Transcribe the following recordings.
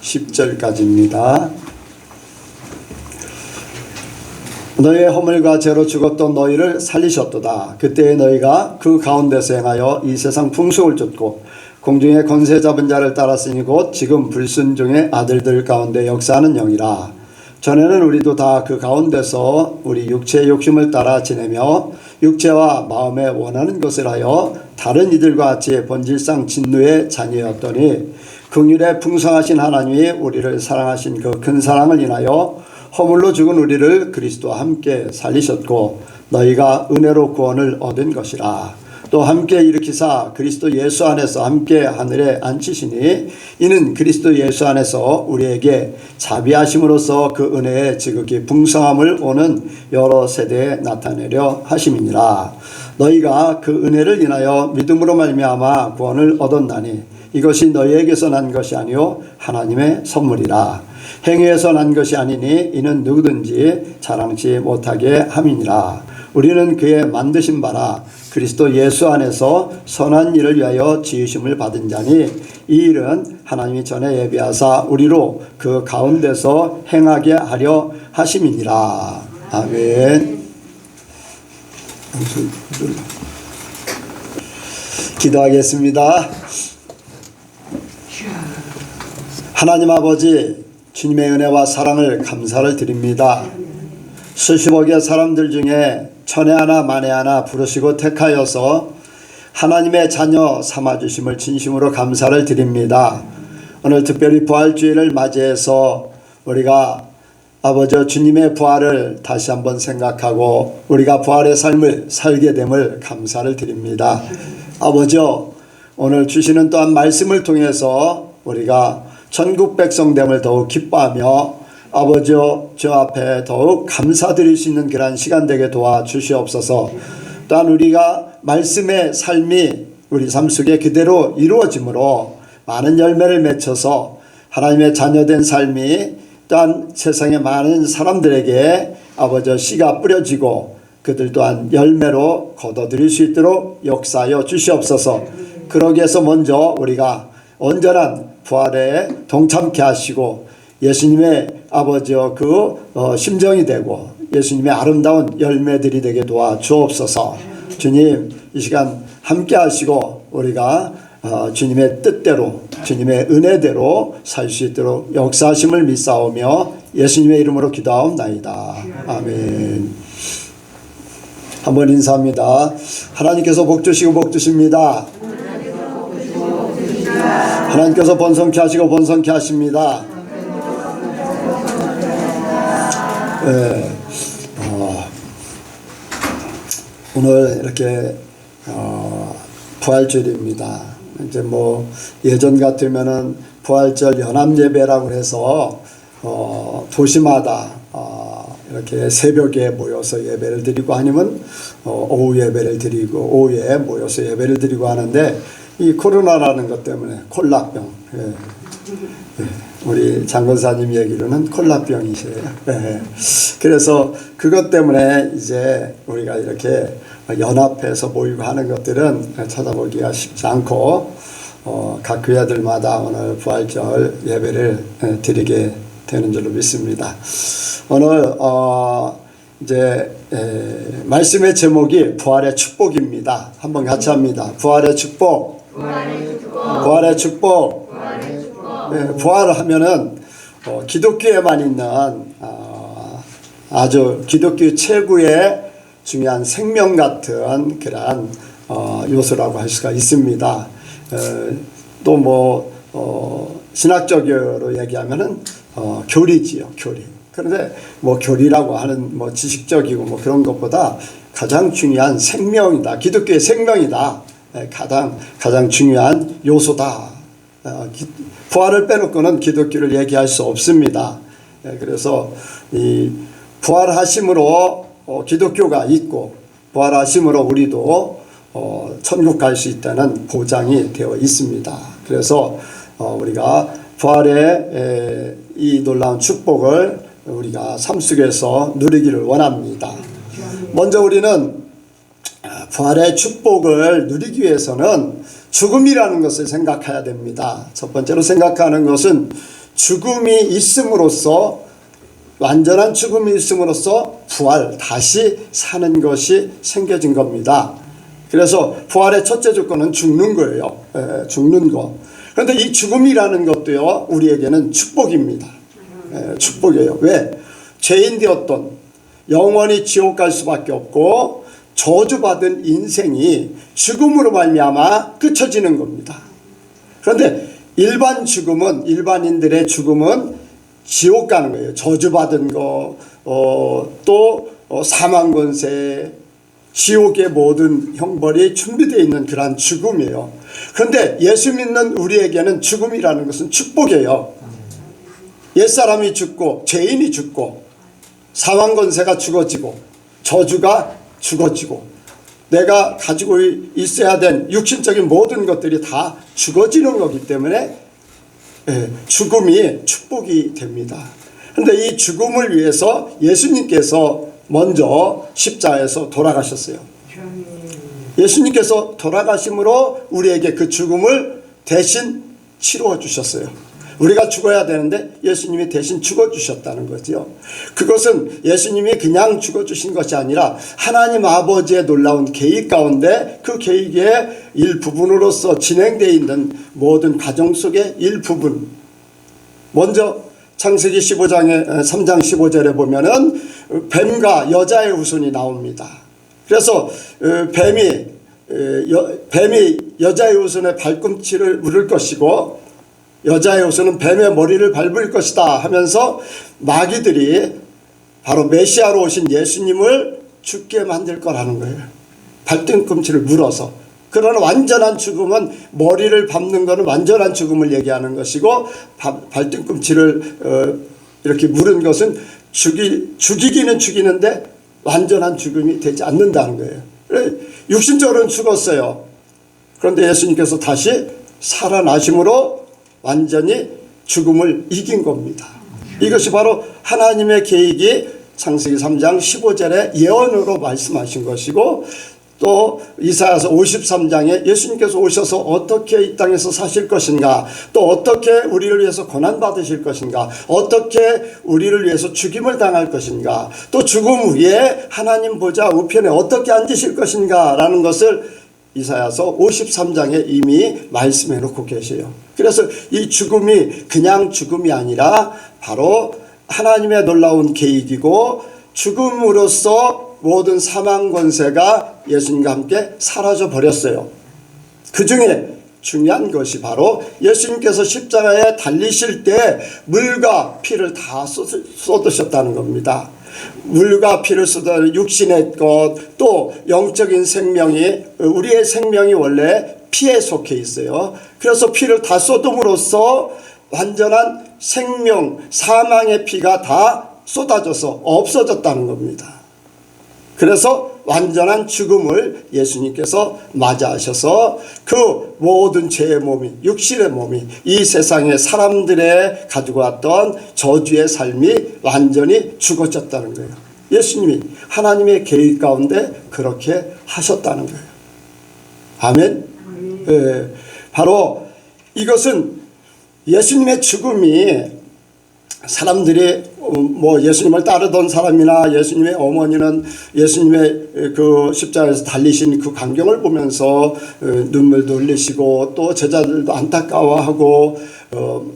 10절까지입니다. 너희의 허물과 죄로 죽었던 너희를 살리셨도다. 그때에 너희가 그 가운데서 행하여 이 세상 풍속을 쫓고 공중의 권세 잡은 자를 따랐으니 곧 지금 불순종의 아들들 가운데 역사하는 영이라. 전에는 우리도 다 그 가운데서 우리 육체의 욕심을 따라 지내며 육체와 마음에 원하는 것을 하여 다른 이들과 같이 본질상 진노의 자녀였더니 긍휼에 풍성하신 하나님이 우리를 사랑하신 그 큰 사랑을 인하여 허물로 죽은 우리를 그리스도와 함께 살리셨고 너희가 은혜로 구원을 얻은 것이라. 또 함께 일으키사 그리스도 예수 안에서 함께 하늘에 앉히시니 이는 그리스도 예수 안에서 우리에게 자비하심으로써 그 은혜의 지극히 풍성함을 오는 여러 세대에 나타내려 하심이니라. 너희가 그 은혜를 인하여 믿음으로 말미암아 구원을 얻었나니 이것이 너희에게서 난 것이 아니요 하나님의 선물이라. 행위에서 난 것이 아니니 이는 누구든지 자랑치 못하게 함이니라. 우리는 그의 만드신 바라 그리스도 예수 안에서 선한 일을 위하여 지으심을 받은 자니 이 일은 하나님이 전에 예비하사 우리로 그 가운데서 행하게 하려 하심이니라. 아멘. 기도하겠습니다. 하나님 아버지, 주님의 은혜와 사랑을 감사를 드립니다. 수십억의 사람들 중에 천에 하나 만에 하나 부르시고 택하여서 하나님의 자녀 삼아주심을 진심으로 감사를 드립니다. 오늘 특별히 부활주일을 맞이해서 우리가 아버지 주님의 부활을 다시 한번 생각하고 우리가 부활의 삶을 살게 됨을 감사를 드립니다. 아버지, 오늘 주시는 또한 말씀을 통해서 우리가 천국 백성됨을 더욱 기뻐하며 아버지 주 앞에 더욱 감사드릴 수 있는 그러한 시간 되게 도와주시옵소서. 또한 우리가 말씀의 삶이 우리 삶 속에 그대로 이루어지므로 많은 열매를 맺혀서 하나님의 자녀된 삶이 또한 세상의 많은 사람들에게 아버지 씨가 뿌려지고 그들 또한 열매로 거둬들일 수 있도록 역사하여 주시옵소서. 그러기 위해서 먼저 우리가 온전한 부활에 동참케 하시고 예수님의 아버지여 심정이 되고 예수님의 아름다운 열매들이 되게 도와주옵소서. 주님, 이 시간 함께 하시고 우리가 주님의 뜻대로 주님의 은혜대로 살 수 있도록 역사하심을 믿사오며 예수님의 이름으로 기도하옵나이다. 아멘. 한번 인사합니다. 하나님께서 복 주시고 복 주십니다. 하나님께서 번성케 하시고 번성케 하십니다. 네. 오늘 이렇게 부활절입니다. 이제 뭐 예전 같으면은 부활절 연합예배라고 해서 도시마다 이렇게 새벽에 모여서 예배를 드리고 아니면 오후 예배를 드리고 오후에 모여서 예배를 드리고 하는데 이 코로나라는 것 때문에 콜라병, 우리 장건사님 얘기로는 콜라병이세요. 그래서 그것 때문에 이제 우리가 이렇게 연합해서 모이고 하는 것들은 찾아보기가 쉽지 않고 각 교회들마다 오늘 부활절 예배를 드리게 되는 줄로 믿습니다. 오늘 이제 말씀의 제목이 부활의 축복입니다. 한번 같이 합니다. 부활의 축복. 부활의 축복. 부활을 하면은 기독교에만 있는 아주 기독교 최고의 중요한 생명 같은 그러한 요소라고 할 수가 있습니다. 또 뭐 신학적으로 얘기하면은 교리지요, 교리. 그런데 뭐 교리라고 하는 뭐 지식적이고 뭐 그런 것보다 가장 중요한 생명이다. 기독교의 생명이다. 가장 중요한 요소다. 부활을 빼놓고는 기독교를 얘기할 수 없습니다. 그래서 이 부활하심으로 기독교가 있고 부활하심으로 우리도 천국 갈 수 있다는 보장이 되어 있습니다. 그래서 우리가 부활의 이 놀라운 축복을 우리가 삶 속에서 누리기를 원합니다. 먼저 우리는 부활의 축복을 누리기 위해서는 죽음이라는 것을 생각해야 됩니다. 첫 번째로 생각하는 것은 죽음이 있음으로써, 완전한 죽음이 있음으로써 부활, 다시 사는 것이 생겨진 겁니다. 그래서 부활의 첫째 조건은 죽는 거예요. 죽는 거. 그런데 이 죽음이라는 것도요, 우리에게는 축복입니다. 축복이에요. 왜? 죄인 되었던, 영원히 지옥 갈 수밖에 없고 저주받은 인생이 죽음으로 말미암아 끝쳐지는 겁니다. 그런데 일반 죽음은, 일반인들의 죽음은 지옥 가는 거예요. 저주받은 거, 또 사망 권세, 지옥의 모든 형벌이 준비되어 있는 그러한 죽음이에요. 그런데 예수 믿는 우리에게는 죽음이라는 것은 축복이에요. 옛사람이 죽고 죄인이 죽고 사망 권세가 죽어지고 저주가 죽어지고 내가 가지고 있어야 된 육신적인 모든 것들이 다 죽어지는 거기 때문에 죽음이 축복이 됩니다. 그런데 이 죽음을 위해서 예수님께서 먼저 십자가에서 돌아가셨어요. 예수님께서 돌아가심으로 우리에게 그 죽음을 대신 치루어 주셨어요. 우리가 죽어야 되는데 예수님이 대신 죽어주셨다는 거죠. 그것은 예수님이 그냥 죽어주신 것이 아니라 하나님 아버지의 놀라운 계획 가운데 그 계획의 일부분으로서 진행되어 있는 모든 과정 속의 일부분. 먼저 창세기 3장 15절에 보면은 뱀과 여자의 후손이 나옵니다. 그래서 뱀이 여자의 후손의 발꿈치를 물을 것이고 여자의 후손은 뱀의 머리를 밟을 것이다 하면서 마귀들이 바로 메시아로 오신 예수님을 죽게 만들 거라는 거예요. 발등꿈치를 물어서. 그러나 완전한 죽음은 머리를 밟는 것은 완전한 죽음을 얘기하는 것이고 발등꿈치를 이렇게 물은 것은 죽이기는 죽이는데 완전한 죽음이 되지 않는다는 거예요. 육신적으로는 죽었어요. 그런데 예수님께서 다시 살아나심으로 완전히 죽음을 이긴 겁니다. 이것이 바로 하나님의 계획이 창세기 3장 15절에 예언으로 말씀하신 것이고 또 이사야서 53장에 예수님께서 오셔서 어떻게 이 땅에서 사실 것인가, 또 어떻게 우리를 위해서 고난받으실 것인가, 어떻게 우리를 위해서 죽임을 당할 것인가, 또 죽음 후에 하나님 보좌 우편에 어떻게 앉으실 것인가 라는 것을 이사야서 53장에 이미 말씀해 놓고 계세요. 그래서 이 죽음이 그냥 죽음이 아니라 바로 하나님의 놀라운 계획이고 죽음으로써 모든 사망 권세가 예수님과 함께 사라져 버렸어요. 그 중에 중요한 것이 바로 예수님께서 십자가에 달리실 때 물과 피를 다 쏟으셨다는 겁니다. 물과 피를 쏟아 육신의 것, 또 영적인 생명이, 우리의 생명이 원래 피에 속해 있어요. 그래서 피를 다 쏟음으로써 완전한 생명, 사망의 피가 다 쏟아져서 없어졌다는 겁니다. 그래서 완전한 죽음을 예수님께서 맞이하셔서 그 모든 죄의 몸이, 육신의 몸이, 이 세상의 사람들의 가지고 왔던 저주의 삶이 완전히 죽어졌다는 거예요. 예수님이 하나님의 계획 가운데 그렇게 하셨다는 거예요. 아멘. 바로 이것은 예수님의 죽음이 사람들이 예수님을 따르던 사람이나 예수님의 어머니는 예수님의 그 십자가에서 달리신 그 광경을 보면서 눈물도 흘리시고 또 제자들도 안타까워하고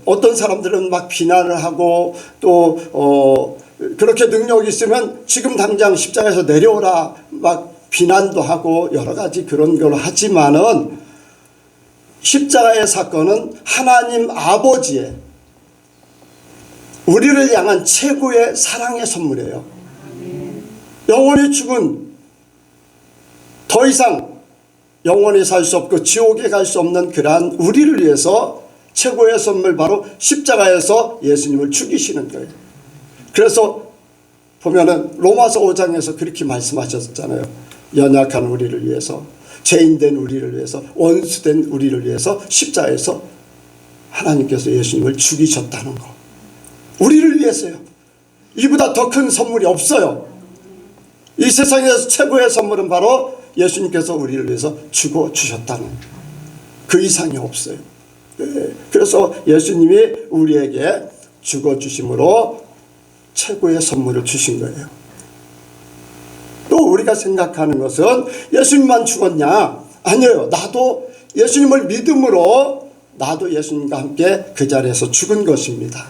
어떤 사람들은 막 비난을 하고 또 그렇게 능력이 있으면 지금 당장 십자가에서 내려오라 막 비난도 하고 여러 가지 그런 걸 하지만은 십자가의 사건은 하나님 아버지의 우리를 향한 최고의 사랑의 선물이에요. 영원히 죽은, 더 이상 영원히 살 수 없고 지옥에 갈 수 없는 그러한 우리를 위해서 최고의 선물, 바로 십자가에서 예수님을 죽이시는 거예요. 그래서 보면은 로마서 5장에서 그렇게 말씀하셨잖아요. 연약한 우리를 위해서, 죄인된 우리를 위해서, 원수된 우리를 위해서 십자가에서 하나님께서 예수님을 죽이셨다는 거. 우리를 위해서요. 이보다 더 큰 선물이 없어요. 이 세상에서 최고의 선물은 바로 예수님께서 우리를 위해서 죽어주셨다는, 그 이상이 없어요. 그래서 예수님이 우리에게 죽어주심으로 최고의 선물을 주신 거예요. 또 우리가 생각하는 것은 예수님만 죽었냐? 아니에요. 나도 예수님을 믿음으로 나도 예수님과 함께 그 자리에서 죽은 것입니다.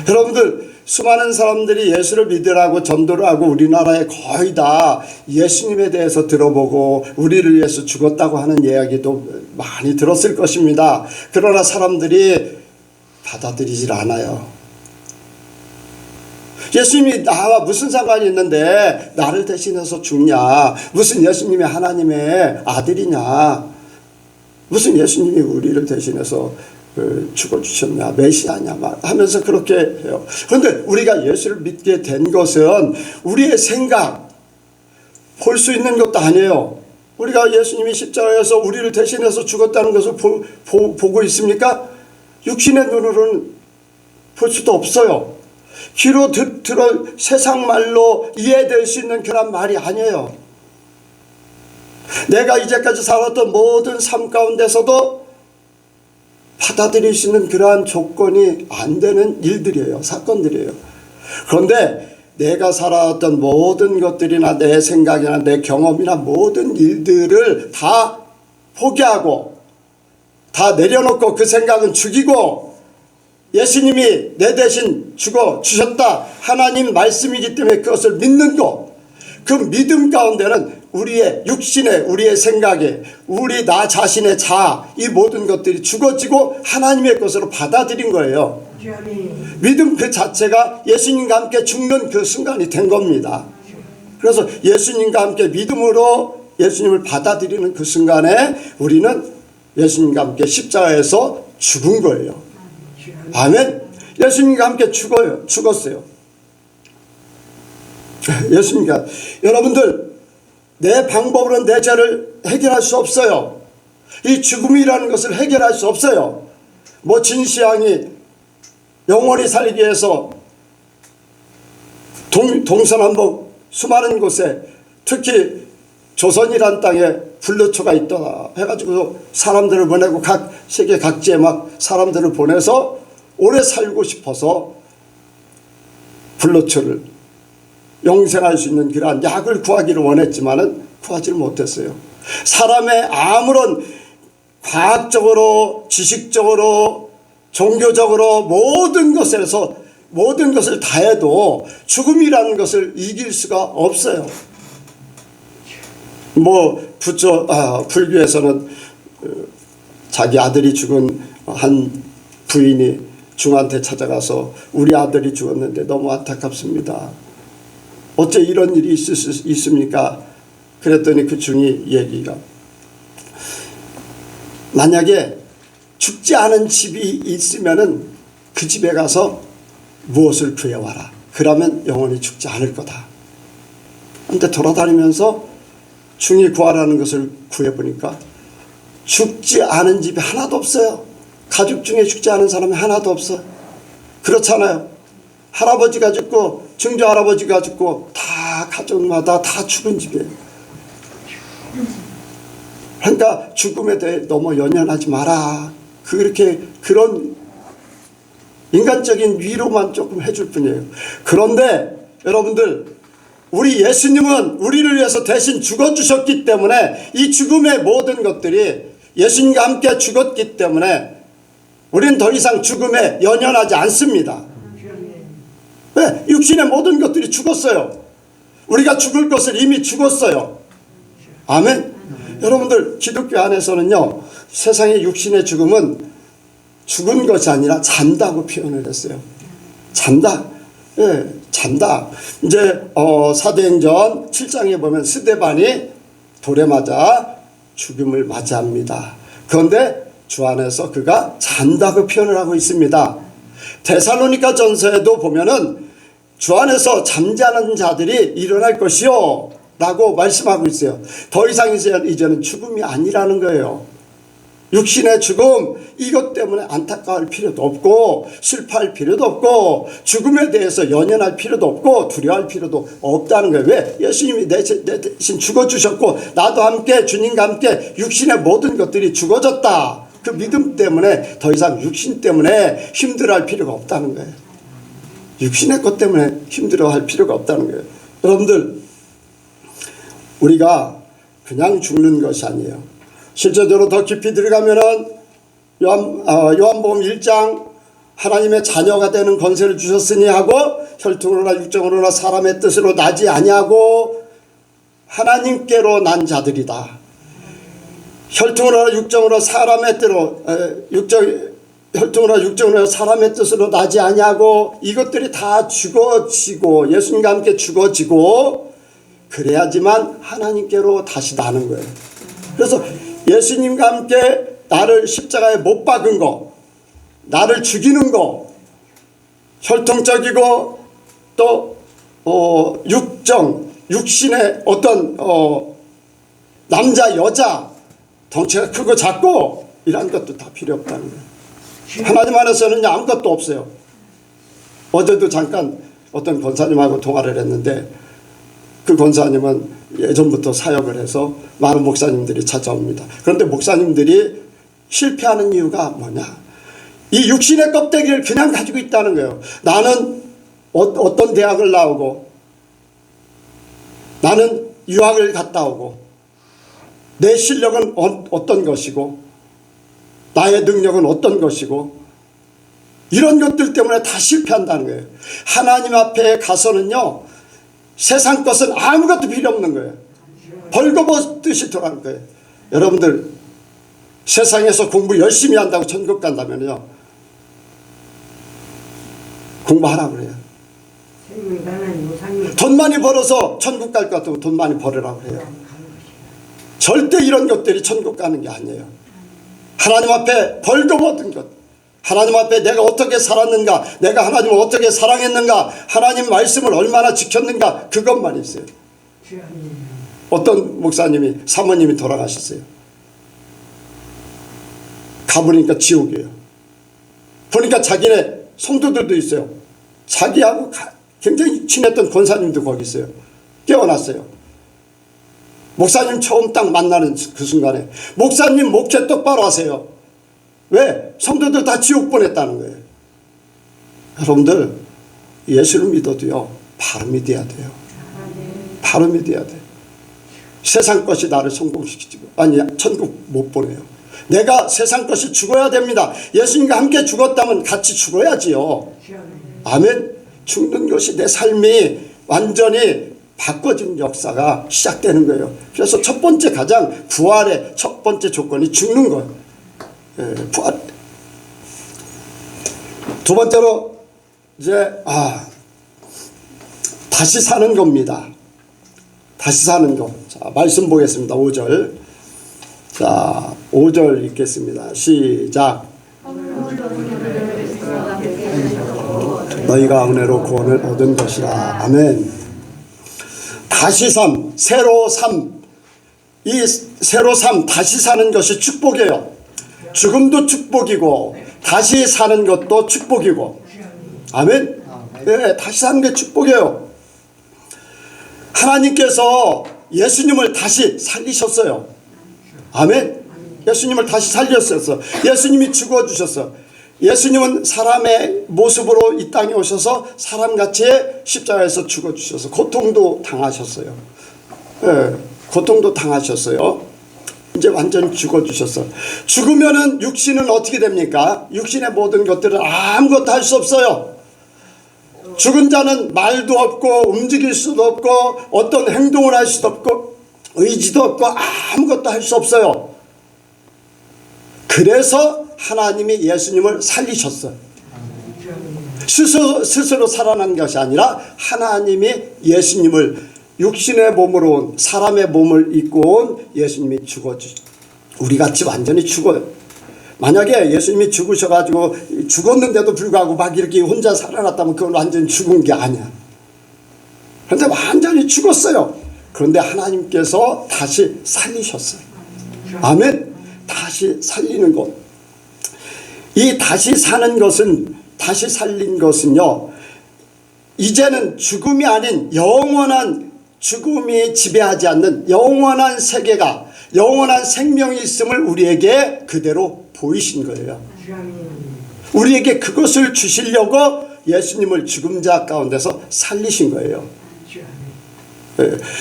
여러분들, 수많은 사람들이 예수를 믿으라고 전도를 하고 우리나라에 거의 다 예수님에 대해서 들어보고 우리를 위해서 죽었다고 하는 이야기도 많이 들었을 것입니다. 그러나 사람들이 받아들이질 않아요. 예수님이 나와 무슨 상관이 있는데 나를 대신해서 죽냐? 무슨 예수님이 하나님의 아들이냐? 무슨 예수님이 우리를 대신해서 죽어주셨냐? 메시아냐? 하면서 그렇게 해요. 그런데 우리가 예수를 믿게 된 것은 우리의 생각, 볼 수 있는 것도 아니에요. 우리가 예수님이 십자가에서 우리를 대신해서 죽었다는 것을 보고 있습니까? 육신의 눈으로는 볼 수도 없어요. 귀로 들어 세상 말로 이해될 수 있는 그런 말이 아니에요. 내가 이제까지 살았던 모든 삶 가운데서도 받아들일 수 있는 그러한 조건이 안 되는 일들이에요. 사건들이에요. 그런데 내가 살아왔던 모든 것들이나 내 생각이나 내 경험이나 모든 일들을 다 포기하고 다 내려놓고 그 생각은 죽이고 예수님이 내 대신 죽어 주셨다. 하나님 말씀이기 때문에 그것을 믿는 것. 그 믿음 가운데는 우리의 육신에, 우리의 생각에, 우리 나 자신의 자아, 이 모든 것들이 죽어지고 하나님의 것으로 받아들인 거예요. 믿음 그 자체가 예수님과 함께 죽는 그 순간이 된 겁니다. 그래서 예수님과 함께 믿음으로 예수님을 받아들이는 그 순간에 우리는 예수님과 함께 십자가에서 죽은 거예요. 아멘. 예수님과 함께 죽었어요. 예수님과 여러분들, 내 방법으로는 내 죄를 해결할 수 없어요. 이 죽음이라는 것을 해결할 수 없어요. 뭐 진시황이 영원히 살기 위해서 동서남북 수많은 곳에 특히 조선이란 땅에 불로초가 있더라 해가지고 사람들을 보내고 각 세계 각지에 막 사람들을 보내서 오래 살고 싶어서 불로초를 영생할 수 있는 그러한 약을 구하기를 원했지만은 구하지를 못했어요. 사람의 아무런 과학적으로, 지식적으로, 종교적으로 모든 것에서 모든 것을 다해도 죽음이라는 것을 이길 수가 없어요. 뭐 불교에서는 자기 아들이 죽은 한 부인이 중한테 찾아가서 우리 아들이 죽었는데 너무 안타깝습니다. 어째 이런 일이 있을 수 있습니까? 그랬더니 그 중이 얘기가, 만약에 죽지 않은 집이 있으면은 그 집에 가서 무엇을 구해와라. 그러면 영원히 죽지 않을 거다. 그런데 돌아다니면서 중이 구하라는 것을 구해보니까 죽지 않은 집이 하나도 없어요. 가족 중에 죽지 않은 사람이 하나도 없어. 그렇잖아요. 할아버지가 죽고 증조 할아버지가 죽고 다 가족마다 다 죽은 집이에요. 그러니까 죽음에 대해 너무 연연하지 마라. 그런 인간적인 위로만 조금 해줄 뿐이에요. 그런데 여러분들, 우리 예수님은 우리를 위해서 대신 죽어주셨기 때문에 이 죽음의 모든 것들이 예수님과 함께 죽었기 때문에 우리는 더 이상 죽음에 연연하지 않습니다. 왜? 육신의 모든 것들이 죽었어요. 우리가 죽을 것을 이미 죽었어요. 아멘. 여러분들, 기독교 안에서는요, 세상의 육신의 죽음은 죽은 것이 아니라 잔다고 표현을 했어요. 잔다. 예, 잔다. 이제 사도행전 7장에 보면 스데반이 돌에 맞아 죽음을 맞이합니다. 그런데 주 안에서 그가 잔다고 표현을 하고 있습니다. 데살로니가 전서에도 보면은 주 안에서 잠자는 자들이 일어날 것이요 라고 말씀하고 있어요. 더 이상 이제는 죽음이 아니라는 거예요. 육신의 죽음, 이것 때문에 안타까울 필요도 없고 슬퍼할 필요도 없고 죽음에 대해서 연연할 필요도 없고 두려워할 필요도 없다는 거예요. 왜? 예수님이 내 대신 죽어주셨고 나도 함께 주님과 함께 육신의 모든 것들이 죽어졌다. 그 믿음 때문에 더 이상 육신 때문에 힘들어할 필요가 없다는 거예요. 육신의 것 때문에 힘들어할 필요가 없다는 거예요. 여러분들, 우리가 그냥 죽는 것이 아니에요. 실제적으로 더 깊이 들어가면은 요한복음 1장 하나님의 자녀가 되는 권세를 주셨으니 하고 혈통으로나 육정으로나 사람의 뜻으로 나지 아니하고 하나님께로 난 자들이다. 혈통으로나 육정으로 사람의 뜻으로 혈통으로나 육정으로 사람의 뜻으로 나지 아니하고 이것들이 다 죽어지고 예수님과 함께 죽어지고 그래야지만 하나님께로 다시 나는 거예요. 그래서 예수님과 함께 나를 십자가에 못 박은 거, 나를 죽이는 거, 혈통적이고 또 육신의 어떤 남자 여자 덩치가 크고 작고 이런 것도 다 필요 없다는 거예요. 하나님 안에서는 아무것도 없어요. 어제도 잠깐 어떤 권사님하고 통화를 했는데 그 권사님은 예전부터 사역을 해서 많은 목사님들이 찾아옵니다. 그런데 목사님들이 실패하는 이유가 뭐냐? 이 육신의 껍데기를 그냥 가지고 있다는 거예요. 나는 어떤 대학을 나오고 나는 유학을 갔다 오고 내 실력은 어떤 것이고 나의 능력은 어떤 것이고 이런 것들 때문에 다 실패한다는 거예요. 하나님 앞에 가서는요 세상 것은 아무것도 필요 없는 거예요. 벌거벗듯이 돌아가는 거예요. 여러분들 세상에서 공부 열심히 한다고 천국 간다면요 공부하라고 그래요. 돈 많이 벌어서 천국 갈 것 같으면 돈 많이 벌으라고 그래요. 절대 이런 것들이 천국 가는 게 아니에요. 하나님 앞에 벌거벗은 것, 하나님 앞에 내가 어떻게 살았는가, 내가 하나님을 어떻게 사랑했는가, 하나님 말씀을 얼마나 지켰는가, 그것만 있어요. 어떤 목사님이 사모님이 돌아가셨어요. 가보니까 지옥이에요. 보니까 자기네 성도들도 있어요. 자기하고 굉장히 친했던 권사님도 거기 있어요. 깨어났어요. 목사님 처음 딱 만나는 그 순간에 목사님 목회 똑바로 하세요. 왜? 성도들 다 지옥 보냈다는 거예요. 여러분들 예수를 믿어도요 바로 믿어야 돼요. 바로 믿어야 돼요. 세상 것이 나를 성공시키고 아니 천국 못 보내요. 내가 세상 것이 죽어야 됩니다. 예수님과 함께 죽었다면 같이 죽어야지요. 아멘. 죽는 것이 내 삶이 완전히 바꿔진 역사가 시작되는 거예요. 그래서 첫 번째 가장 부활의 첫 번째 조건이 죽는 거예요. 부활. 두 번째로 이제 다시 사는 겁니다. 다시 사는 것. 자, 말씀 보겠습니다. 5절. 자, 5절 읽겠습니다. 시작. 너희가 은혜로 구원을 얻은 것이라. 아멘. 다시 삶, 새로 삶. 이 새로 삶, 다시 사는 것이 축복이에요. 죽음도 축복이고 다시 사는 것도 축복이고. 아멘. 네, 다시 사는 게 축복이에요. 하나님께서 예수님을 다시 살리셨어요. 아멘. 예수님을 다시 살렸어요. 예수님이 죽어주셨어요. 예수님은 사람의 모습으로 이 땅에 오셔서 사람같이 십자가에서 죽어주셔서 고통도 당하셨어요. 네, 고통도 당하셨어요. 이제 완전히 죽어주셨어. 죽으면은 육신은 어떻게 됩니까? 육신의 모든 것들은 아무것도 할 수 없어요. 죽은 자는 말도 없고 움직일 수도 없고 어떤 행동을 할 수도 없고 의지도 없고 아무것도 할 수 없어요. 그래서 하나님이 예수님을 살리셨어요. 스스로 살아난 것이 아니라 하나님이 예수님을 육신의 몸으로 온 사람의 몸을 입고 온 예수님이 우리같이 완전히 죽어요. 만약에 예수님이 죽으셔가지고 죽었는데도 불구하고 막 이렇게 혼자 살아났다면 그건 완전히 죽은 게 아니야. 그런데 완전히 죽었어요. 그런데 하나님께서 다시 살리셨어요. 아멘. 다시 살리는 것. 이 다시 사는 것은, 다시 살린 것은요, 이제는 죽음이 아닌 영원한, 죽음이 지배하지 않는 영원한 세계가 영원한 생명이 있음을 우리에게 그대로 보이신 거예요. 우리에게 그것을 주시려고 예수님을 죽은 자 가운데서 살리신 거예요.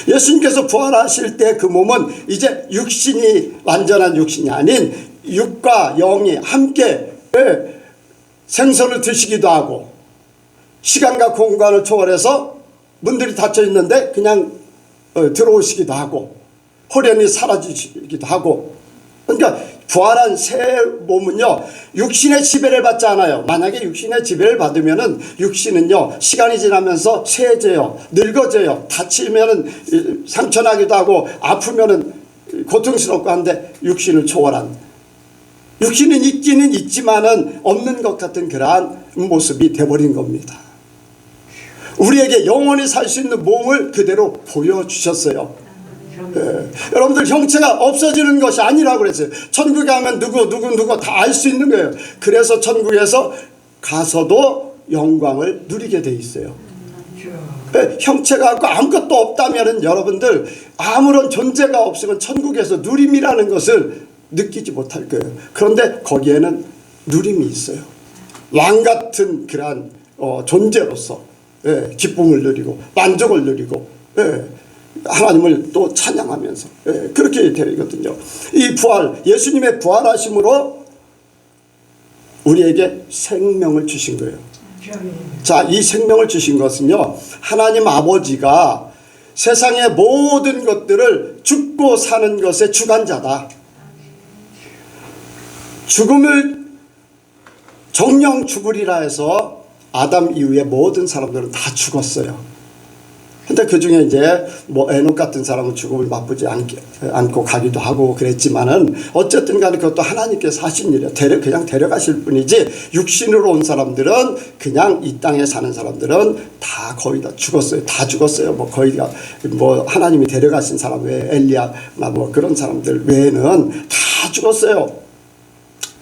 예수님께서 부활하실 때 그 몸은 이제 육신이 완전한 육신이 아닌 육과 영이 함께 생선을 드시기도 하고, 시간과 공간을 초월해서 문들이 닫혀 있는데 그냥 들어오시기도 하고, 호련히 사라지기도 하고. 그러니까 부활한 새 몸은요, 육신의 지배를 받지 않아요. 만약에 육신의 지배를 받으면은 육신은요, 시간이 지나면서 쇠해져요, 늙어져요, 다치면은 상처나기도 하고, 아프면은 고통스럽고 한데, 육신을 초월한, 육신은 있기는 있지만은 없는 것 같은 그러한 모습이 돼버린 겁니다. 우리에게 영원히 살 수 있는 몸을 그대로 보여주셨어요. 여러분들, 형체가 없어지는 것이 아니라고 그랬어요. 천국에 가면 누구 다 알 수 있는 거예요. 그래서 천국에서 가서도 영광을 누리게 돼 있어요. 형체가 없고 아무것도 없다면 여러분들 아무런 존재가 없으면 천국에서 누림이라는 것을 느끼지 못할 거예요. 그런데 거기에는 누림이 있어요. 왕 같은 그러한 존재로서 기쁨을 누리고 만족을 누리고 하나님을 또 찬양하면서 그렇게 되거든요. 이 부활, 예수님의 부활하심으로 우리에게 생명을 주신 거예요. 자, 이 생명을 주신 것은요, 하나님 아버지가 세상의 모든 것들을 죽고 사는 것의 주관자다. 죽음을 정령 죽으리라 해서 아담 이후에 모든 사람들은 다 죽었어요. 근데 그 중에 이제 뭐 에녹 같은 사람은 죽음을 맛보지 않고 가기도 하고 그랬지만은, 어쨌든 간에 그것도 하나님께서 하신 일이에요. 그냥 데려가실 뿐이지, 육신으로 온 사람들은, 그냥 이 땅에 사는 사람들은 다 거의 다 죽었어요. 다 죽었어요. 뭐 거의 다 뭐 하나님이 데려가신 사람 외에 엘리야나 뭐 그런 사람들 외에는 다 죽었어요.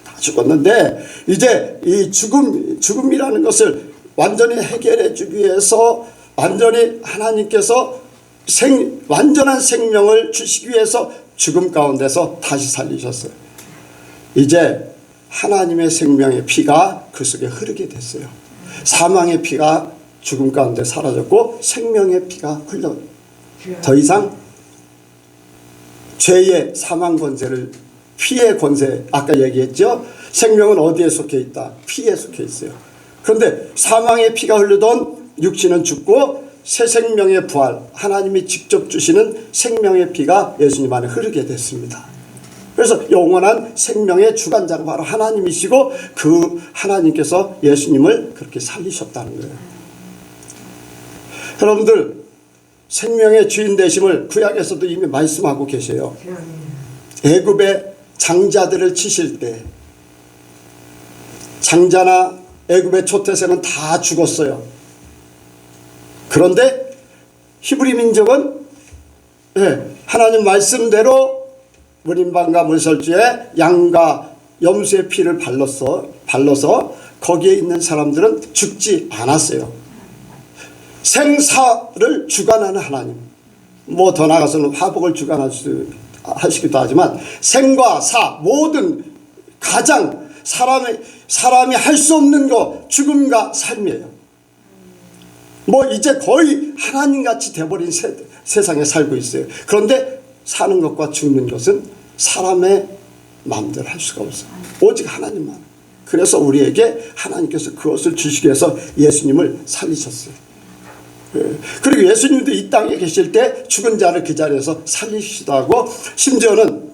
다 죽었는데, 이제 이 죽음이라는 것을 완전히 해결해 주기 위해서, 완전히 하나님께서 완전한 생명을 주시기 위해서 죽음 가운데서 다시 살리셨어요. 이제 하나님의 생명의 피가 그 속에 흐르게 됐어요. 사망의 피가 죽음 가운데 사라졌고, 생명의 피가 흘러, 더 이상 죄의 사망 권세를, 피의 권세, 아까 얘기했죠. 생명은 어디에 속해 있다? 피에 속해 있어요. 그런데 사망의 피가 흐르던 육신은 죽고, 새 생명의 부활, 하나님이 직접 주시는 생명의 피가 예수님 안에 흐르게 됐습니다. 그래서 영원한 생명의 주관자는 바로 하나님이시고, 그 하나님께서 예수님을 그렇게 살리셨다는 거예요. 여러분들, 생명의 주인 되심을 구약에서도 이미 말씀하고 계세요. 애굽의 장자들을 치실 때, 장자나 애굽의 초태생은 다 죽었어요. 그런데 히브리 민족은 하나님 말씀대로 문인방과 문설주에 양과 염소의 피를 발라서 거기에 있는 사람들은 죽지 않았어요. 생사를 주관하는 하나님, 뭐 더 나아가서는 화복을 주관하시기도 하지만, 생과 사, 모든 가장 사람이 할 수 없는 거, 죽음과 삶이에요. 뭐 이제 거의 하나님같이 돼버린 세상에 살고 있어요. 그런데 사는 것과 죽는 것은 사람의 마음대로 할 수가 없어요. 오직 하나님만. 그래서 우리에게 하나님께서 그것을 주시기 위해서 예수님을 살리셨어요. 그리고 예수님도 이 땅에 계실 때 죽은 자를 그 자리에서 살리시기도 하고, 심지어는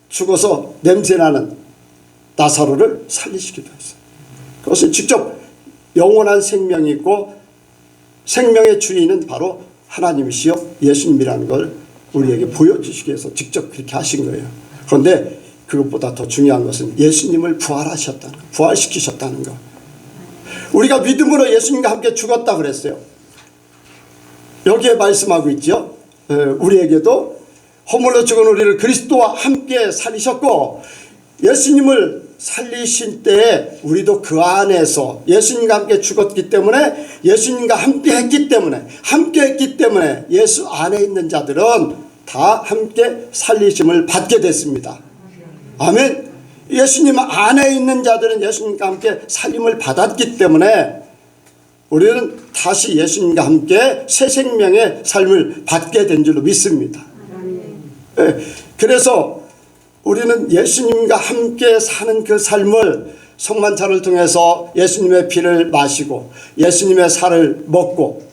죽어서 냄새나는 나사로를 살리시기도 했어요. 그것은 직접 영원한 생명이 있고, 생명의 주인은 바로 하나님이시여 예수님이라는 걸 우리에게 보여주시기 위해서 직접 그렇게 하신 거예요. 그런데 그것보다 더 중요한 것은 예수님을 부활시키셨다는 것. 우리가 믿음으로 예수님과 함께 죽었다 그랬어요. 여기에 말씀하고 있죠. 우리에게도 허물로 죽은 우리를 그리스도와 함께 살리셨고, 예수님을 살리신 때에 우리도 그 안에서 예수님과 함께 죽었기 때문에, 예수님과 함께 했기 때문에 예수 안에 있는 자들은 다 함께 살리심을 받게 됐습니다. 아멘. 예수님 안에 있는 자들은 예수님과 함께 살림을 받았기 때문에 우리는 다시 예수님과 함께 새 생명의 삶을 받게 된 줄로 믿습니다. 그래서 우리는 예수님과 함께 사는 그 삶을 성만찬을 통해서 예수님의 피를 마시고 예수님의 살을 먹고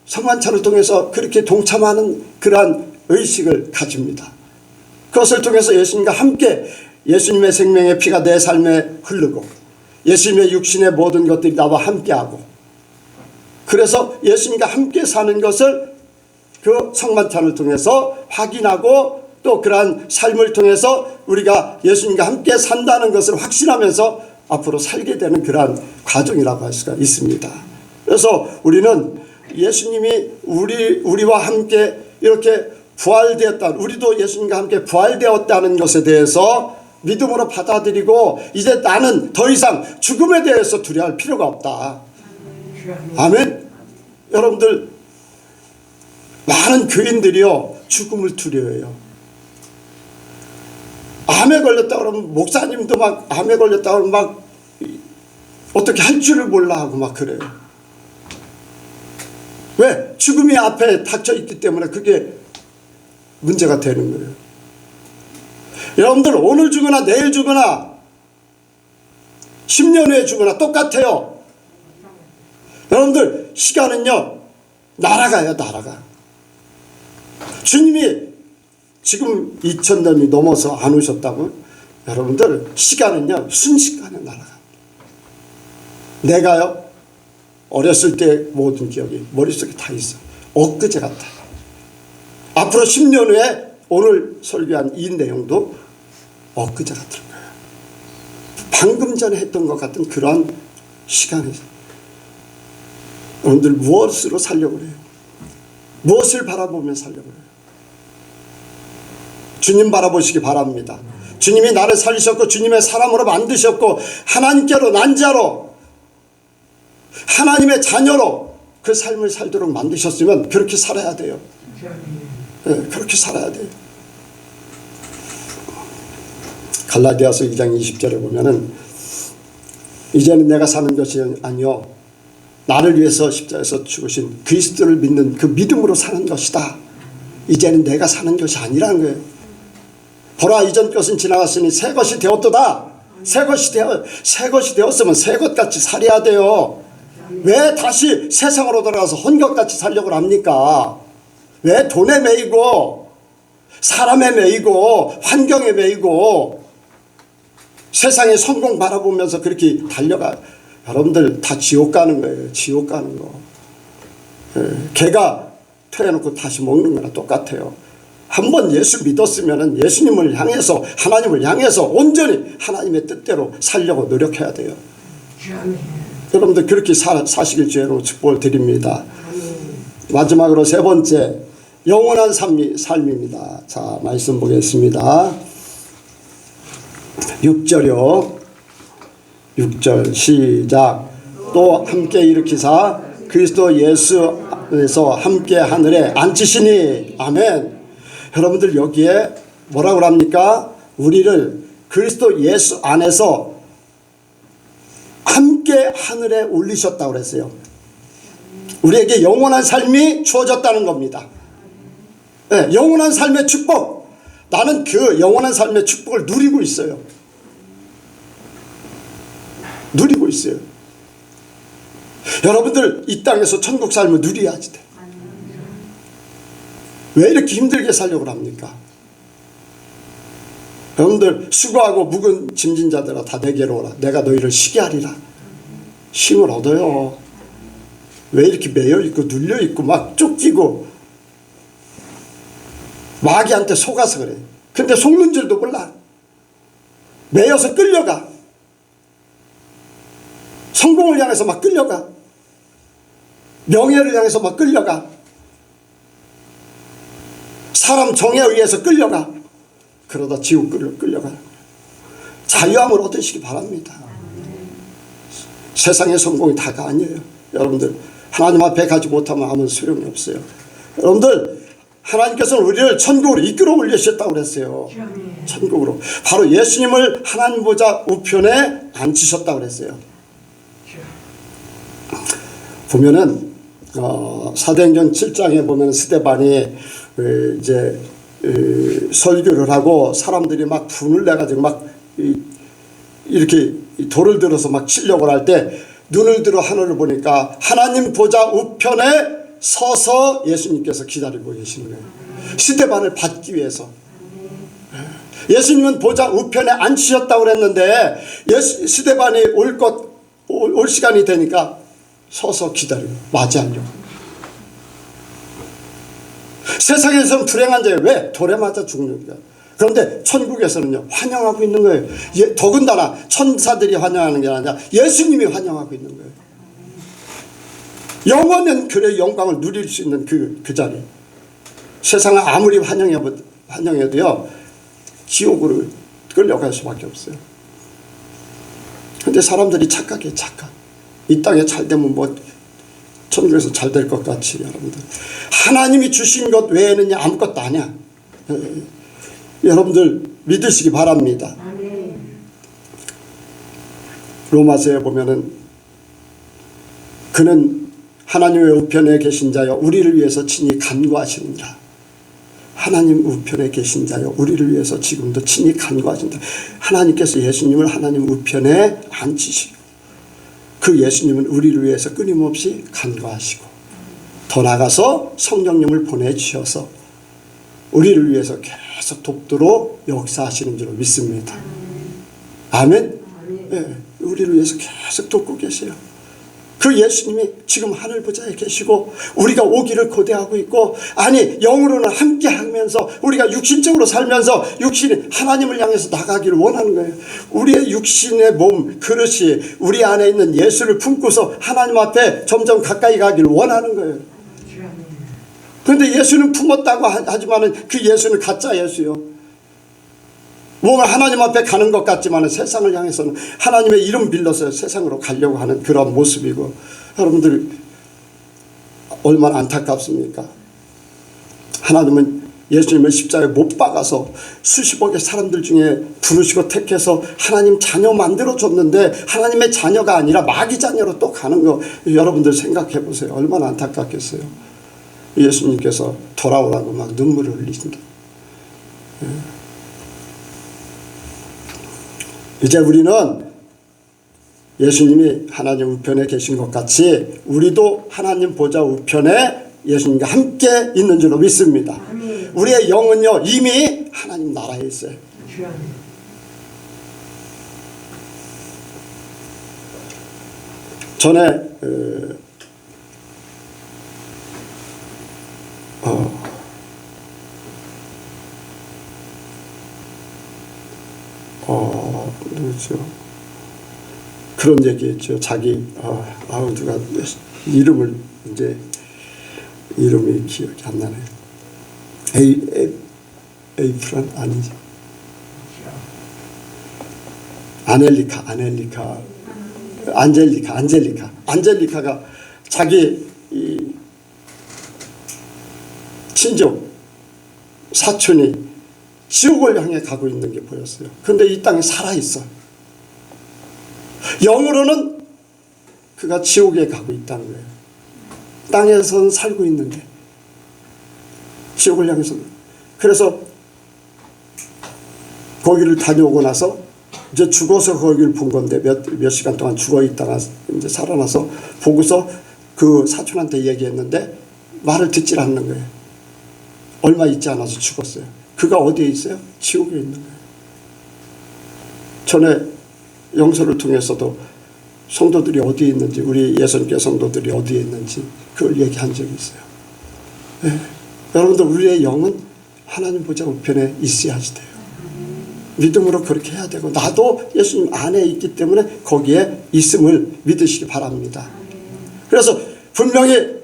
성만찬을 통해서 그렇게 동참하는 그러한 의식을 가집니다. 그것을 통해서 예수님과 함께 예수님의 생명의 피가 내 삶에 흐르고 예수님의 육신의 모든 것들이 나와 함께하고 그래서 예수님과 함께 사는 것을 그 성만찬을 통해서 확인하고 또 그러한 삶을 통해서 우리가 예수님과 함께 산다는 것을 확신하면서 앞으로 살게 되는 그러한 과정이라고 할 수가 있습니다. 그래서 우리는 예수님이 우리와 함께 이렇게 부활되었다, 우리도 예수님과 함께 부활되었다는 것에 대해서 믿음으로 받아들이고 이제 나는 더 이상 죽음에 대해서 두려워할 필요가 없다. 아멘. 여러분들 많은 교인들이요 죽음을 두려워해요. 암에 걸렸다 그러면 목사님도 막 암에 걸렸다 그러면 막 어떻게 할 줄을 몰라 하고 막 그래요. 왜? 죽음이 앞에 닥쳐 있기 때문에 그게 문제가 되는 거예요. 여러분들 오늘 죽거나 내일 죽거나 10년 후에 죽거나 똑같아요. 여러분들 시간은요 날아가요. 날아가. 주님이 지금 2000년이 넘어서 안 오셨다고? 여러분들 시간은요 순식간에 날아가. 내가요 어렸을 때 모든 기억이 머릿속에 다 있어. 엊그제 같아. 앞으로 10년 후에 오늘 설교한 이 내용도 엊그제 같은 거예요. 방금 전에 했던 것 같은 그런 시간이죠. 여러분들 무엇으로 살려고 그래요? 무엇을 바라보며 살려고 그래요? 주님 바라보시기 바랍니다. 주님이 나를 살리셨고 주님의 사람으로 만드셨고 하나님께로 난 자로 하나님의 자녀로 그 삶을 살도록 만드셨으면 그렇게 살아야 돼요. 네, 그렇게 살아야 돼요. 갈라디아서 2장 20절에 보면은 이제는 내가 사는 것이 아니요 나를 위해서 십자가에서 죽으신 그리스도를 믿는 그 믿음으로 사는 것이다. 이제는 내가 사는 것이 아니라는 거예요. 보라 이전 것은 지나갔으니 새 것이 되었도다. 새 것이 되었으면 새 것같이 살아야 돼요. 왜 다시 세상으로 돌아가서 헛것같이 살려고 합니까? 왜 돈에 매이고 사람에 매이고 환경에 매이고 세상의 성공 바라보면서 그렇게 달려가. 여러분들 다 지옥 가는 거예요. 지옥 가는 거. 개가 퇴해놓고 다시 먹는 거랑 똑같아요. 한번 예수 믿었으면 예수님을 향해서 하나님을 향해서 온전히 하나님의 뜻대로 살려고 노력해야 돼요. 여러분들 그렇게 사시길 주의로 축복을 드립니다. 마지막으로 세 번째 영원한 삶입니다. 자 말씀 보겠습니다. 6절이요. 6절 시작. 또 함께 일으키사 그리스도 예수에서 함께 하늘에 앉히시니. 아멘. 여러분들 여기에 뭐라고 합니까? 우리를 그리스도 예수 안에서 함께 하늘에 올리셨다고 그랬어요. 우리에게 영원한 삶이 주어졌다는 겁니다. 네, 영원한 삶의 축복. 나는 그 영원한 삶의 축복을 누리고 있어요. 누리고 있어요. 여러분들 이 땅에서 천국 삶을 누려야지 돼. 왜 이렇게 힘들게 살려고 합니까? 여러분들 수고하고 묵은 짐진 자들아 다 내게로 오라. 내가 너희를 쉬게 하리라. 쉼을 얻어요. 왜 이렇게 매여있고 눌려있고 막 쫓기고 마귀한테 속아서 그래. 근데 속는 줄도 몰라. 매여서 끌려가. 성공을 향해서 막 끌려가. 명예를 향해서 막 끌려가. 사람 정에 의해서 끌려가. 그러다 지옥 끌려가. 자유함을 얻으시기 바랍니다. 세상의 성공이 다가 아니에요. 여러분들 하나님 앞에 가지 못하면 아무 소용이 없어요. 여러분들 하나님께서는 우리를 천국으로 이끌어 올리셨다고 그랬어요. 천국으로. 바로 예수님을 하나님 보좌 우편에 앉히셨다고 그랬어요. 보면은 사도행전 7장에 보면 스데반이 이제 설교를 하고 사람들이 막 분을 내가지고 막 이렇게 돌을 들어서 막 치려고 할 때 눈을 들어 하늘을 보니까 하나님 보좌 우편에 서서 예수님께서 기다리고 계시는 거예요. 스데반을 받기 위해서. 예수님은 보좌 우편에 앉히셨다고 그랬는데 스데반이 올 시간이 되니까 서서 기다리고 맞이하려고. 세상에서는 불행한 자예요. 왜? 돌에 맞아 죽는 거예요. 그런데 천국에서는요 환영하고 있는 거예요. 더군다나 천사들이 환영하는 게 아니라 예수님이 환영하고 있는 거예요. 영원한 그의 영광을 누릴 수 있는 그 자리. 세상을 아무리 환영해도요 지옥으로 끌려갈 수밖에 없어요. 그런데 사람들이 착각해. 착각. 이 땅에 잘 되면 뭐 천국에서 잘 될 것 같이. 여러분들 하나님이 주신 것 외에는 아무것도 아니야. 여러분들 믿으시기 바랍니다. 로마서에 보면은 그는 하나님의 우편에 계신 자여 우리를 위해서 친히 간구하시느니라. 하나님 우편에 계신 자여 우리를 위해서 지금도 친히 간구하신다. 하나님께서 예수님을 하나님 우편에 앉히시고 그 예수님은 우리를 위해서 끊임없이 간구하시고 더 나아가서 성령님을 보내주셔서 우리를 위해서 계속 돕도록 역사하시는 줄 믿습니다. 아멘. 네, 우리를 위해서 계속 돕고 계세요. 그 예수님이 지금 하늘 보좌에 계시고 우리가 오기를 고대하고 있고, 아니 영으로는 함께 하면서 우리가 육신적으로 살면서 육신이 하나님을 향해서 나가기를 원하는 거예요. 우리의 육신의 몸 그릇이 우리 안에 있는 예수를 품고서 하나님 앞에 점점 가까이 가기를 원하는 거예요. 그런데 예수는 품었다고 하지만 그 예수는 가짜 예수요. 몸을 하나님 앞에 가는 것 같지만 세상을 향해서는 하나님의 이름 빌려서 세상으로 가려고 하는 그런 모습이고, 여러분들 얼마나 안타깝습니까? 하나님은 예수님을 십자가에 못 박아서 수십억의 사람들 중에 부르시고 택해서 하나님 자녀 만들어줬는데 하나님의 자녀가 아니라 마귀 자녀로 또 가는 거 여러분들 생각해 보세요. 얼마나 안타깝겠어요. 예수님께서 돌아오라고 막 눈물을 흘리신다. 이제 우리는 예수님이 하나님 우편에 계신 것 같이 우리도 하나님 보좌 우편에 예수님과 함께 있는 줄로 믿습니다. 아멘. 우리의 영은요 이미 하나님 나라에 있어요. 전에 그렇죠. 그런 얘기했죠. 자기 누가 이름을 이제 이름이 기억이 안 나네요. 에이프란 아니지. 안젤리카가 자기 친정 사촌이 지옥을 향해 가고 있는 게 보였어요. 그런데 이 땅에 살아있어. 영으로는 그가 지옥에 가고 있다는 거예요. 땅에서는 살고 있는데 지옥을 향해서. 그래서 거기를 다녀오고 나서 이제 죽어서 거기를 본 건데 몇 시간 동안 죽어 있다가 이제 살아나서 보고서 그 사촌한테 얘기했는데 말을 듣질 않는 거예요. 얼마 있지 않아서 죽었어요. 그가 어디에 있어요? 지옥에 있는 거예요. 전에 영서를 통해서도 성도들이 어디에 있는지, 우리 예선교회 성도들이 어디에 있는지 그걸 얘기한 적이 있어요. 네. 여러분들 우리의 영은 하나님 보좌 우편에 있어야지 돼요. 믿음으로 그렇게 해야 되고, 나도 예수님 안에 있기 때문에 거기에 있음을 믿으시기 바랍니다. 그래서 분명히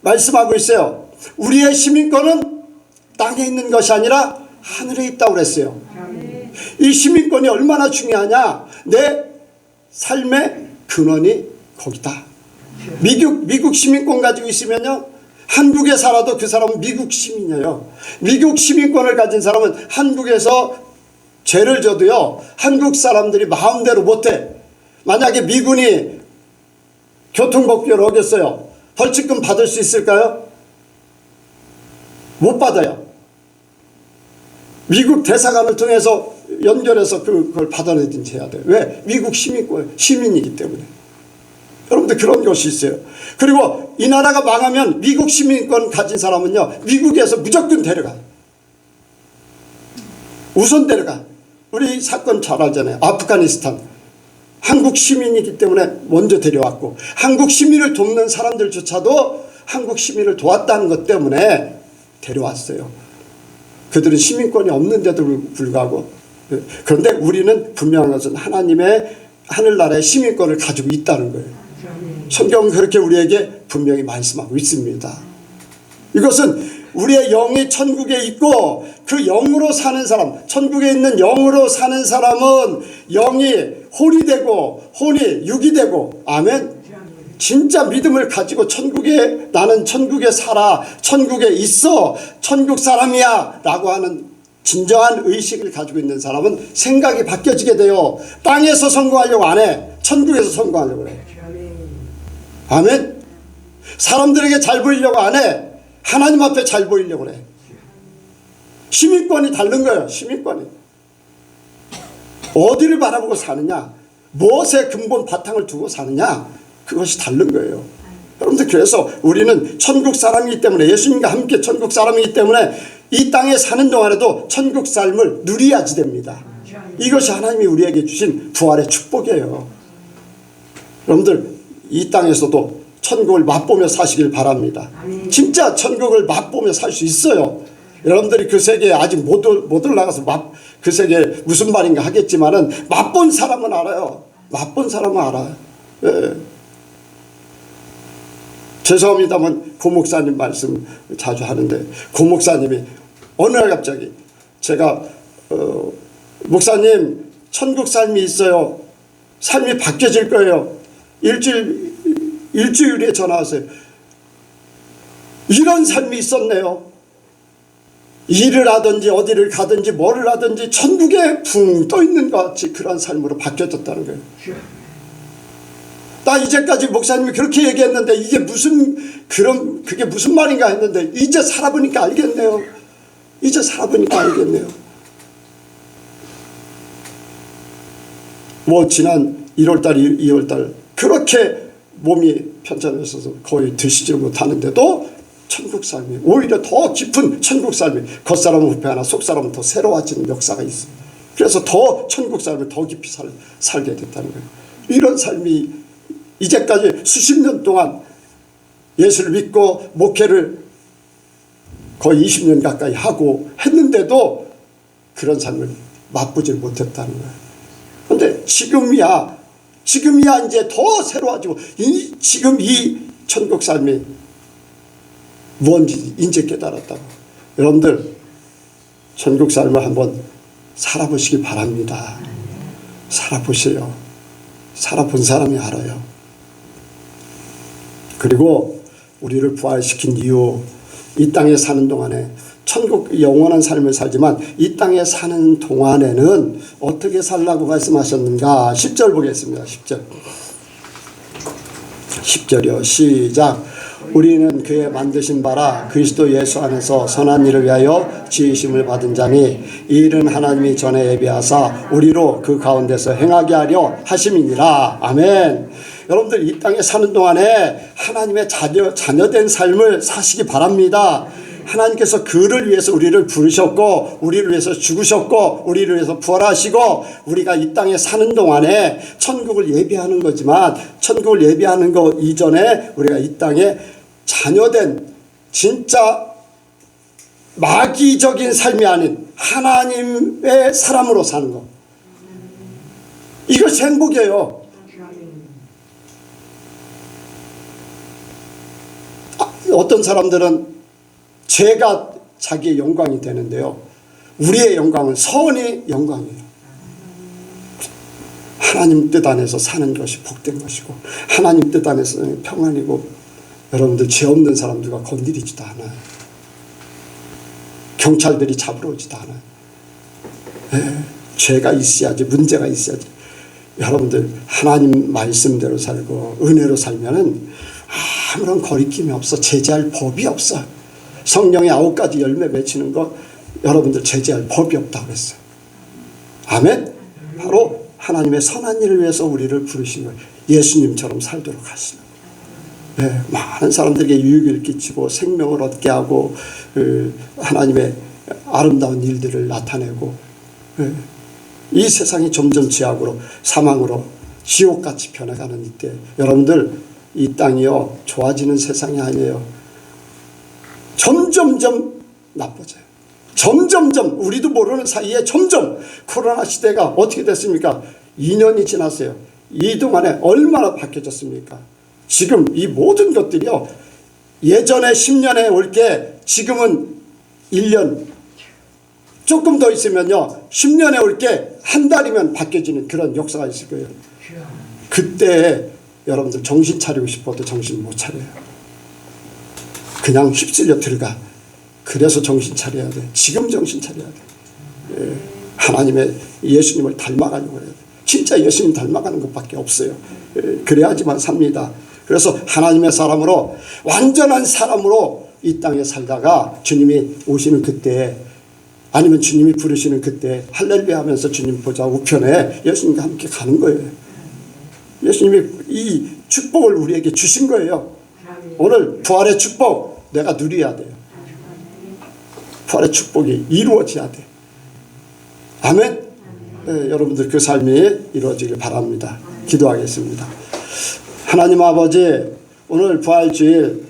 말씀하고 있어요. 우리의 시민권은 땅에 있는 것이 아니라 하늘에 있다고 그랬어요. 이 시민권이 얼마나 중요하냐. 내 삶의 근원이 거기다. 미국 시민권 가지고 있으면요 한국에 살아도 그 사람은 미국 시민이에요. 미국 시민권을 가진 사람은 한국에서 죄를 져도요, 한국 사람들이 마음대로 못해. 만약에 미군이 교통법규를 어겼어요. 벌칙금 받을 수 있을까요? 못 받아요. 미국 대사관을 통해서 연결해서 그걸 받아내든지 해야 돼요. 왜? 미국 시민이기 때문에. 여러분들 그런 것이 있어요. 그리고 이 나라가 망하면 미국 시민권 가진 사람은요, 미국에서 무조건 데려가요. 우선 데려가. 우리 사건 잘 알잖아요. 아프가니스탄. 한국 시민이기 때문에 먼저 데려왔고, 한국 시민을 돕는 사람들조차도 한국 시민을 도왔다는 것 때문에 데려왔어요. 그들은 시민권이 없는데도 불구하고. 그런데 우리는 분명한 것은 하나님의 하늘나라의 시민권을 가지고 있다는 거예요. 성경은 그렇게 우리에게 분명히 말씀하고 있습니다. 이것은 우리의 영이 천국에 있고 그 영으로 사는 사람, 천국에 있는 영으로 사는 사람은 영이 혼이 되고 혼이 육이 되고, 아멘. 진짜 믿음을 가지고 천국에, 나는 천국에 살아, 천국에 있어, 천국 사람이야 라고 하는 진정한 의식을 가지고 있는 사람은 생각이 바뀌어지게 돼요. 땅에서 성공하려고 안 해. 천국에서 성공하려고 해. 아멘. 사람들에게 잘 보이려고 안 해. 하나님 앞에 잘 보이려고 해. 시민권이 다른 거예요. 시민권이. 어디를 바라보고 사느냐, 무엇에 근본 바탕을 두고 사느냐, 그것이 다른 거예요. 여러분들, 그래서 우리는 천국 사람이기 때문에, 예수님과 함께 천국 사람이기 때문에 이 땅에 사는 동안에도 천국 삶을 누려야지 됩니다. 이것이 하나님이 우리에게 주신 부활의 축복이에요. 여러분들, 이 땅에서도 천국을 맛보며 사시길 바랍니다. 진짜 천국을 맛보며 살 수 있어요. 여러분들이 그 세계에 아직 못 올라가서 그 세계에 무슨 말인가 하겠지만은 맛본 사람은 알아요. 맛본 사람은 알아요. 예. 죄송합니다만 고 목사님 말씀 자주 하는데, 고 목사님이 어느 날 갑자기 제가 목사님 천국 삶이 있어요. 삶이 바뀌어질 거예요. 일주일에 전화 왔어요. 이런 삶이 있었네요. 일을 하든지 어디를 가든지 뭐를 하든지 천국에 붕 떠 있는 것 같이 그런 삶으로 바뀌어졌다는 거예요. 나 이제까지 목사님이 그렇게 얘기했는데 이게 그게 무슨 말인가 했는데 이제 살아보니까 알겠네요. 이제 살아보니까 알겠네요. 뭐 지난 1월달 2월달 그렇게 몸이 편찮으셔서 거의 드시지 못하는데도 천국 삶이, 오히려 더 깊은 천국 삶이, 겉사람은 후패하나 속사람은 더 새로워지는 역사가 있어요. 그래서 더 천국 삶을 더 깊이 살게 됐다는 거예요. 이런 삶이 이제까지 수십 년 동안 예수를 믿고 목회를 거의 20년 가까이 하고 했는데도 그런 삶을 맛보질 못했다는 거예요. 그런데 지금이야 이제 더 새로워지고, 지금 이 천국 삶이 뭔지 이제 깨달았다고. 여러분들, 천국 삶을 한번 살아보시기 바랍니다. 살아보세요. 살아본 사람이 알아요. 그리고 우리를 부활시킨 이유, 이 땅에 사는 동안에 천국 영원한 삶을 살지만 이 땅에 사는 동안에는 어떻게 살라고 말씀하셨는가. 10절 보겠습니다. 10절이요. 시작. 우리는 그의 만드신 바라 그리스도 예수 안에서 선한 일을 위하여 지으심을 받은 자니, 이 일은 하나님이 전에 예비하사 우리로 그 가운데서 행하게 하려 하심이니라. 아멘. 여러분들, 이 땅에 사는 동안에 하나님의 자녀된 삶을 사시기 바랍니다. 하나님께서 그를 위해서 우리를 부르셨고, 우리를 위해서 죽으셨고, 우리를 위해서 부활하시고, 우리가 이 땅에 사는 동안에 천국을 예비하는 거지만, 천국을 예비하는 거 이전에 우리가 이 땅에 자녀된 진짜 마귀적인 삶이 아닌 하나님의 사람으로 사는 거, 이것이 행복이에요. 어떤 사람들은 죄가 자기의 영광이 되는데요, 우리의 영광은 선이 영광이에요. 하나님 뜻 안에서 사는 것이 복된 것이고, 하나님 뜻 안에서 평안이고, 여러분들 죄 없는 사람들과 건드리지도 않아요. 경찰들이 잡으러 오지도 않아요. 죄가 있어야지, 문제가 있어야지. 여러분들 하나님 말씀대로 살고 은혜로 살면은 아무런 거리낌이 없어. 제재할 법이 없어. 성령의 9가지 열매 맺히는 거 여러분들 제재할 법이 없다고 했어요. 아멘. 바로 하나님의 선한 일을 위해서 우리를 부르신 거예요. 예수님처럼 살도록 하시는 거예요. 많은 사람들에게 유익을 끼치고 생명을 얻게 하고 하나님의 아름다운 일들을 나타내고 이 세상이 점점 죄악으로 사망으로 지옥같이 변해가는 이때 여러분들 이 땅이요 좋아지는 세상이 아니에요. 점점점 나빠져요. 점점점 우리도 모르는 사이에 점점 코로나 시대가 어떻게 됐습니까? 2년이 지났어요. 이 동안에 얼마나 바뀌어졌습니까? 지금 이 모든 것들이요 예전에 10년에 올 게 지금은 1년 조금 더 있으면요 10년에 올 게 한 달이면 바뀌어지는 그런 역사가 있을 거예요. 그때 여러분들 정신 차리고 싶어도 정신 못 차려요. 그냥 휩쓸려 들어가. 그래서 정신 차려야 돼. 지금 정신 차려야 돼. 하나님의 예수님을 닮아가려고 해야 돼. 진짜 예수님 닮아가는 것밖에 없어요. 그래야지만 삽니다. 그래서 하나님의 사람으로 완전한 사람으로 이 땅에 살다가 주님이 오시는 그때 아니면 주님이 부르시는 그때 할렐루야 하면서 주님 보좌 우편에 예수님과 함께 가는 거예요. 예수님이 이 축복을 우리에게 주신 거예요. 오늘 부활의 축복 내가 누려야 돼요. 부활의 축복이 이루어져야 돼. 아멘. 여러분들 그 삶이 이루어지길 바랍니다. 기도하겠습니다. 하나님 아버지 오늘 부활주일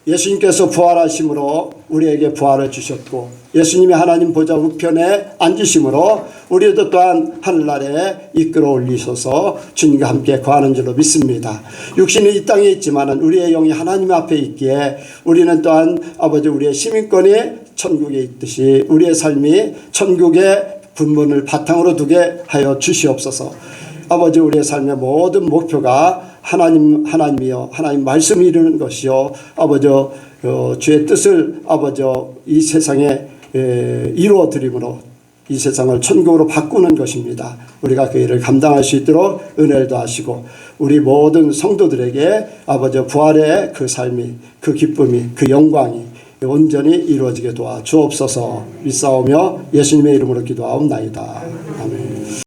예수님께서 부활하심으로 우리에게 부활을 주셨고 예수님이 하나님 보좌 우편에 앉으심으로 우리도 또한 하늘나라에 이끌어 올리셔서 주님과 함께 거하는 줄로 믿습니다. 육신이 이 땅에 있지만 우리의 영이 하나님 앞에 있기에 우리는 또한 아버지 우리의 시민권이 천국에 있듯이 우리의 삶이 천국의 분본을 바탕으로 두게 하여 주시옵소서. 아버지 우리의 삶의 모든 목표가 하나님이여 하나님 말씀을 이루는 것이요 아버지 주의 뜻을 아버지 이 세상에 이루어 드림으로 이 세상을 천국으로 바꾸는 것입니다. 우리가 그 일을 감당할 수 있도록 은혜를 더하시고 우리 모든 성도들에게 아버지 부활의 그 삶이 그 기쁨이 그 영광이 온전히 이루어지게 도와 주옵소서. 믿사오며 예수님의 이름으로 기도하옵나이다.